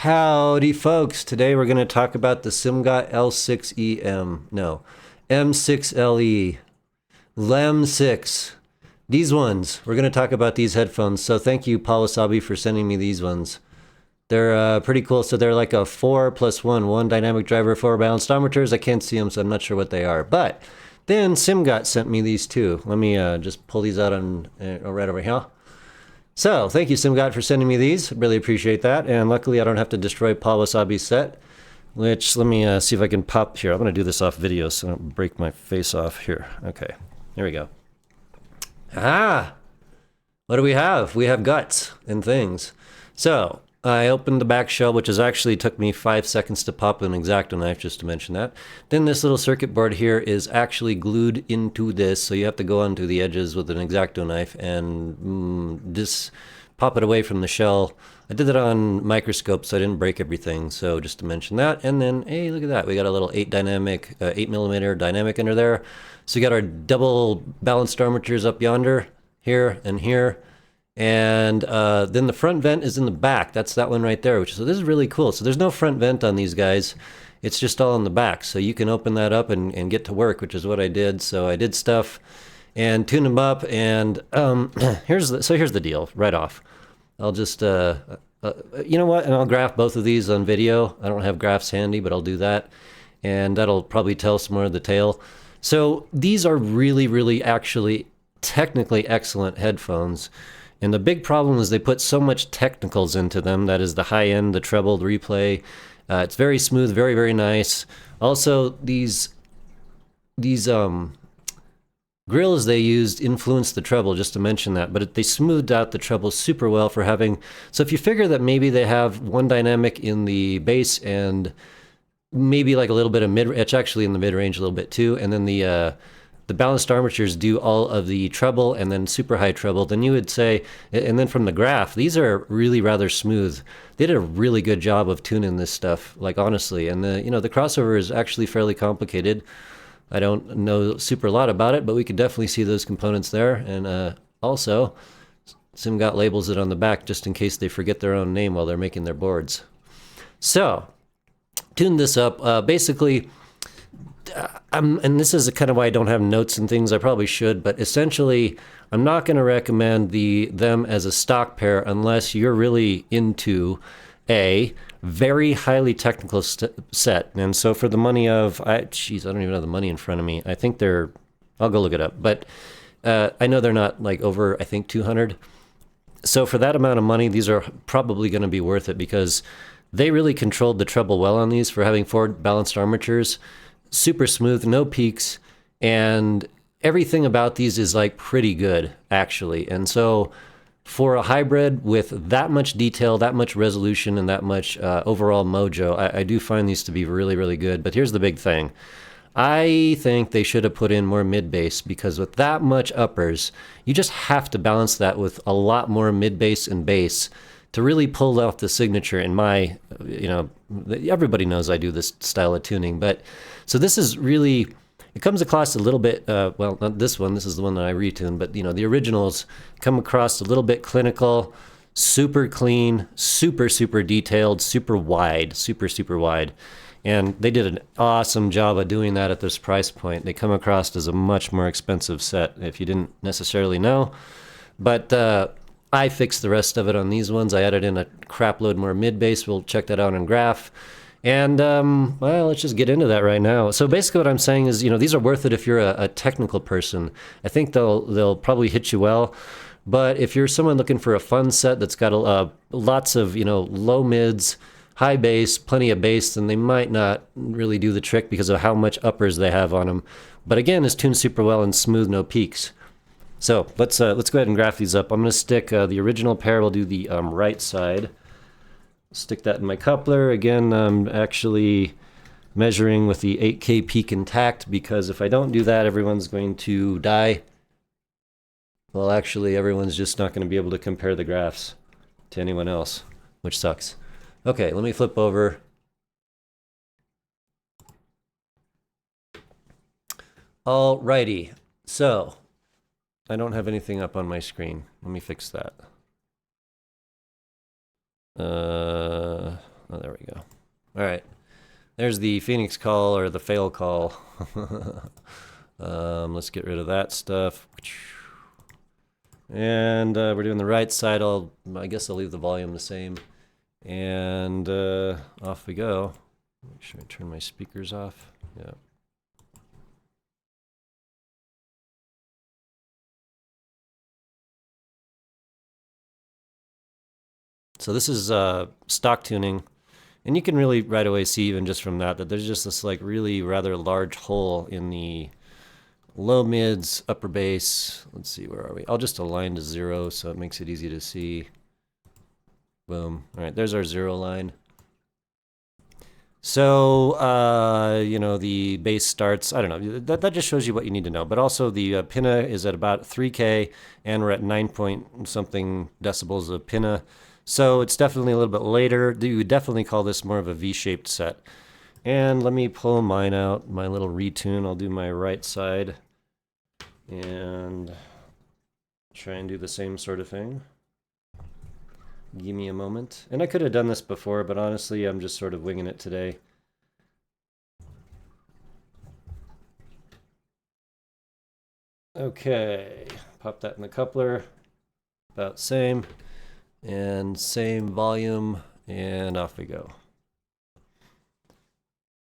Howdy, folks. Today we're going to talk about the SIMGOT L6EM. No, M6LE. LEM6. These ones. We're going to talk about these headphones. So thank you, Paul Wasabi, for sending me these ones. They're pretty cool. So they're like a 4+1. One dynamic driver, 4 balanced armatures. I can't see them, so I'm not sure what they are. But then SIMGOT sent me these too. Let me just pull these out on right over here. So, thank you, SIMGOT, for sending me these. Really appreciate that. And luckily, I don't have to destroy Paul Wasabi's set, which, let me see if I can pop here. I'm going to do this off video so I don't break my face off here. Okay, there we go. Ah! What do we have? We have guts and things. So, I opened the back shell, which actually took me 5 seconds to pop an X-Acto knife, just to mention that. Then this little circuit board here is actually glued into this, so you have to go onto the edges with an X-Acto knife and just pop it away from the shell. I did that on microscope, so I didn't break everything, so just to mention that. And then, hey, look at that. We got a little 8mm dynamic under there. So we got our double balanced armatures up yonder, here and here. And then the front vent is in the back. That's that one right there. So this is really cool. So there's no front vent on these guys. It's just all in the back. So you can open that up and get to work, which is what I did. So I did stuff and tuned them up. And here's the deal right off. I'll just, you know what? And I'll graph both of these on video. I don't have graphs handy, but I'll do that. And that'll probably tell some more of the tale. So these are really, really actually technically excellent headphones. And the big problem is they put so much technicals into them. That is the high end, the treble, the replay. It's very smooth, very, very nice. Also, these grills they used influenced the treble, just to mention that. But they smoothed out the treble super well for having... So if you figure that maybe they have one dynamic in the bass and maybe like a little bit of mid... It's actually in the mid-range a little bit too. And then the balanced armatures do all of the treble and then super high treble, then you would say, and then from the graph, these are really rather smooth. They did a really good job of tuning this stuff, like honestly. And the crossover is actually fairly complicated. I don't know super a lot about it, but we could definitely see those components there. And also, SIMGOT labels it on the back just in case they forget their own name while they're making their boards. So, tune this up. Basically, and this is kind of why I don't have notes and things. I probably should, but essentially, I'm not going to recommend them as a stock pair unless you're really into a very highly technical set. And so for the money of, I don't even have the money in front of me. I think I'll go look it up. But I know they're not like over, I think, 200. So for that amount of money, these are probably going to be worth it because they really controlled the treble well on these for having 4 balanced armatures. Super smooth, no peaks, and everything about these is like pretty good actually. And so for a hybrid with that much detail, that much resolution, and that much overall mojo, I do find these to be really, really good. But here's the big thing. I think they should have put in more mid-bass because with that much uppers, you just have to balance that with a lot more mid-bass and bass to really pull off the signature in my, everybody knows I do this style of tuning, but so this is really, it comes across a little bit, well, not this one, this is the one that I retuned, but the originals come across a little bit clinical, super clean, super, super detailed, super wide, super, super wide. And they did an awesome job of doing that at this price point. They come across as a much more expensive set, if you didn't necessarily know. But I fixed the rest of it on these ones. I added in a crap load more mid-bass. We'll check that out on graph. And, well, let's just get into that right now. So basically what I'm saying is, these are worth it if you're a technical person. I think they'll probably hit you well. But if you're someone looking for a fun set that's got lots of, low mids, high bass, plenty of bass, then they might not really do the trick because of how much uppers they have on them. But again, it's tuned super well and smooth, no peaks. So let's go ahead and graph these up. I'm going to stick the original pair. We'll do the right side. Stick that in my coupler. Again, I'm actually measuring with the 8K peak intact because if I don't do that, everyone's going to die. Well, actually, everyone's just not going to be able to compare the graphs to anyone else, which sucks. Okay, let me flip over. Alrighty, so I don't have anything up on my screen. Let me fix that. Oh, there we go. All right. There's the Phoenix call or the fail call. Let's get rid of that stuff. And we're doing the right side. I guess I'll leave the volume the same. And off we go. Make sure I turn my speakers off. Yeah. So this is stock tuning. And you can really right away see even just from that there's just this like really rather large hole in the low mids, upper bass. Let's see, where are we? I'll just align to 0 so it makes it easy to see. Boom. All right, there's our 0 line. So, you know, the bass starts, I don't know, that just shows you what you need to know. But also the pinna is at about 3K and we're at 9 point something decibels of pinna. So it's definitely a little bit later. You would definitely call this more of a V-shaped set. And let me pull mine out, my little retune. I'll do my right side and try and do the same sort of thing. Give me a moment. And I could have done this before, but honestly, I'm just sort of winging it today. Okay, pop that in the coupler. About same. And same volume, and off we go.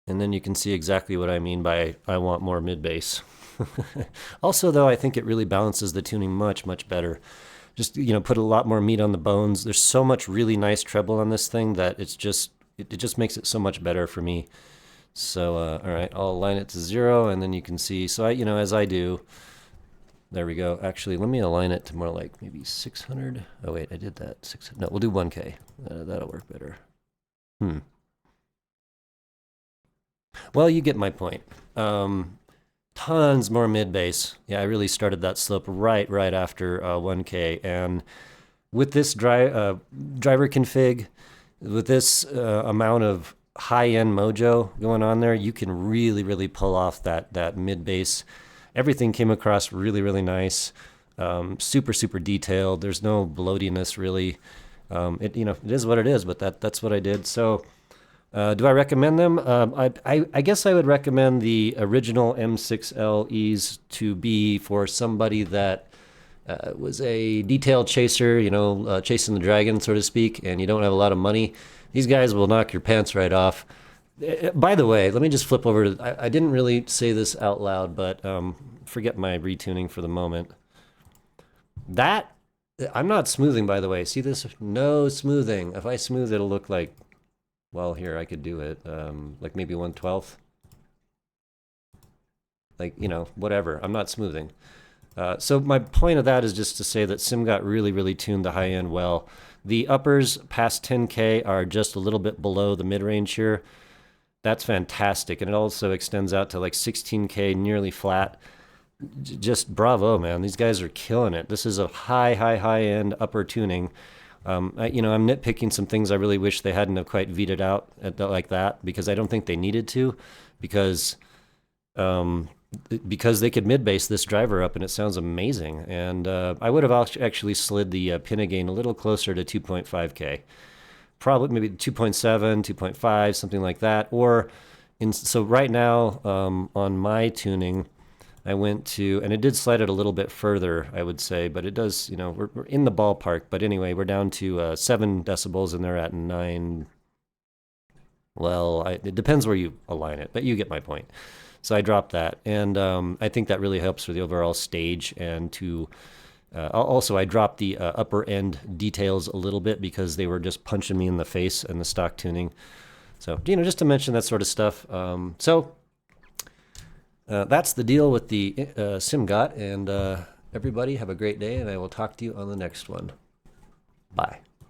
And then you can see exactly what I mean by I want more mid-bass. Also, though, I think it really balances the tuning much, much better. Just, you know, put a lot more meat on the bones. There's so much really nice treble on this thing that it just makes it so much better for me. So, all right, I'll align it to 0, and then you can see. So, you know, as I do, there we go. Actually, let me align it to more like maybe 600. Oh, wait, I did that. 600. No, we'll do 1K. That'll work better. Well, you get my point. Tons more mid-bass. Yeah, I really started that slope right after 1K. And with this driver config, with this amount of high-end mojo going on there, you can really pull off that mid-bass. Everything came across really nice, super Detailed. There's no bloatiness really. It is what it is, but that's what I did. So, do I recommend them? I guess I would recommend the original M6Ls to be for somebody that was a detail chaser, you know, chasing the dragon, so to speak, and you don't have a lot of money. These guys will knock your pants right off. By the way, let me just flip over to, I didn't really say this out loud, but forget my retuning for the moment. I'm not smoothing, by the way. See this? No smoothing. If I smooth, it'll look like, well, here, I could do it, like maybe 1/12. Like, you know, whatever. I'm not smoothing. So my point of that is just to say that SimGot really tuned the high end well. The uppers past 10K are just a little bit below the mid-range here. That's fantastic, and it also extends out to like 16K, nearly flat. Just bravo, man. These guys are killing it. This is a high-end upper tuning. I'm nitpicking some things I really wish they hadn't have quite V'd out like that, because I don't think they needed to, because they could mid-bass this driver up and it sounds amazing. And I would have actually slid the pinna gain a little closer to 2.5K. Probably maybe 2.7, 2.5, something like that. So right now on my tuning, I went to, and it did slide it a little bit further, I would say, but it does, you know, we're in the ballpark. But anyway, we're down to 7 decibels and they're at 9. Well, it depends where you align it, but you get my point. So I dropped that, and I think that really helps for the overall stage. And to also, I dropped the upper end details a little bit because they were just punching me in the face in the stock tuning. So, you know, just to mention that sort of stuff. That's the deal with the SimGot, and everybody have a great day, and I will talk to you on the next one. Bye.